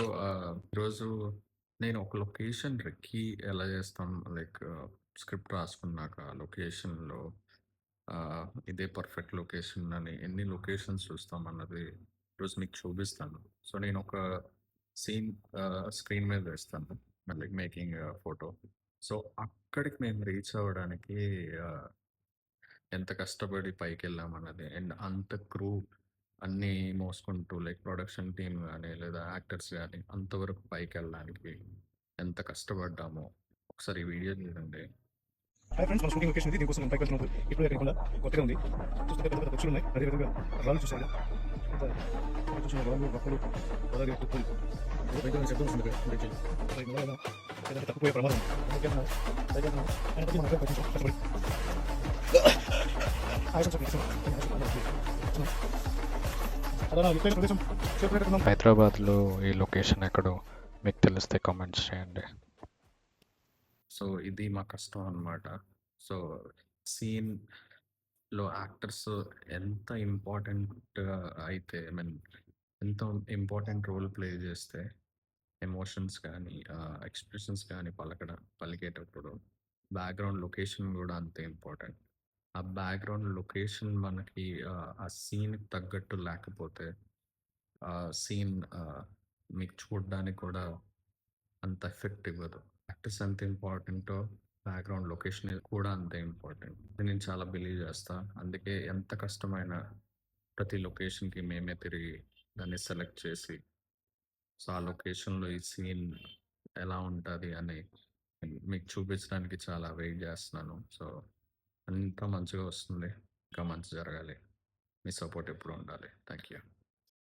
ఈరోజు నేను ఒక లొకేషన్ రెక్కి ఎలా చేస్తాం లైక్ స్క్రిప్ట్ రాసుకున్నాక లొకేషన్‌లో ఇదే పర్ఫెక్ట్ లొకేషన్ అని ఎన్ని లొకేషన్స్ చూస్తామన్నది ఈరోజు మీకు చూపిస్తాను. సో, నేనొక సీన్ స్క్రీన్ మీద వేస్తాను. Like making photo. సో, అక్కడికి మేము రీచ్ అవ్వడానికి ఆహ్, ఎంత కష్టపడి పైకెళ్ళామన్నది అండ్ అంత క్రూ అన్నీ మోసుకుంటూ లైక్ ప్రొడక్షన్ టీమ్ గాని, లేదా యాక్టర్స్ గాని అంతవరకు పైకెళ్ళడానికి ఎంత కష్టపడ్డామో ఒకసారి ఈ వీడియో చూడండి. హాయ్ ఫ్రెండ్స్, మన షూటింగ్ లొకేషన్ ఇది. దీనికోసం నేను పైకి వెళ్తున్నాను. ఇప్పుడు ఎక్కకుండా కొత్తగా ఉంది. చూస్తుంటే పెద్ద పెద్ద పక్షులు ఉన్నాయి. అదేవిధంగా రాళ్ళు చూసారు. చూసిన రాళ్ళు, మొక్కలు, అలాగే కుక్కలు, ఏదో భయంకరమైన శబ్దం వస్తుంది ఇక్కడ నుంచి. మరి మొదలైన ఏదంటే తప్పిపోయే ప్రమాదం ఉంది. అందుకే మనం పైకి వెళ్తున్నాం. ఆయన ప్రతి మన కొంచెం కష్టపడి హైదరాబాద్లో ఈ లొకేషన్ ఎక్కడో మీకు తెలిస్తే కామెంట్స్ చేయండి. సో, ఇది మా కష్టం అన్నమాట. సో, సీన్‌లో యాక్టర్స్ ఎంత ఇంపార్టెంట్‌గా అయితే ఎంత ఇంపార్టెంట్ రోల్ ప్లే చేస్తే ఎమోషన్స్ కానీ, ఎక్స్‌ప్రెషన్స్ కానీ పలికేటప్పుడు బ్యాక్‌గ్రౌండ్ లొకేషన్ గూడా అంతే ఇంపార్టెంట్. ఆ బ్యాక్‌గ్రౌండ్ లొకేషన్ మనకి ఆ సీన్‌కి తగ్గట్టు లేకపోతే ఆ సీన్ మీకు చూడడానికి కూడా అంత ఎఫెక్ట్ ఇవ్వదు. యాక్టర్స్ ఎంత ఇంపార్టెంటో బ్యాక్‌గ్రౌండ్ లొకేషన్ కూడా అంతే ఇంపార్టెంట్. ఇది నేను చాలా బిలీవ్ చేస్తా. అందుకే ఎంత కష్టమైనా ప్రతి లొకేషన్‌కి మేమే తిరిగి దాన్ని సెలెక్ట్ చేసి, సో, ఆ లొకేషన్‌లో ఈ సీన్ ఎలా ఉంటది అని మీకు చూపించడానికి చాలా వెయిట్ చేస్తున్నాను. సో, అంతా మంచిగా వస్తుంది. ఇంకా మంచి జరగాలి. మీ సపోర్ట్ ఎప్పుడూ ఉండాలి. Thank you.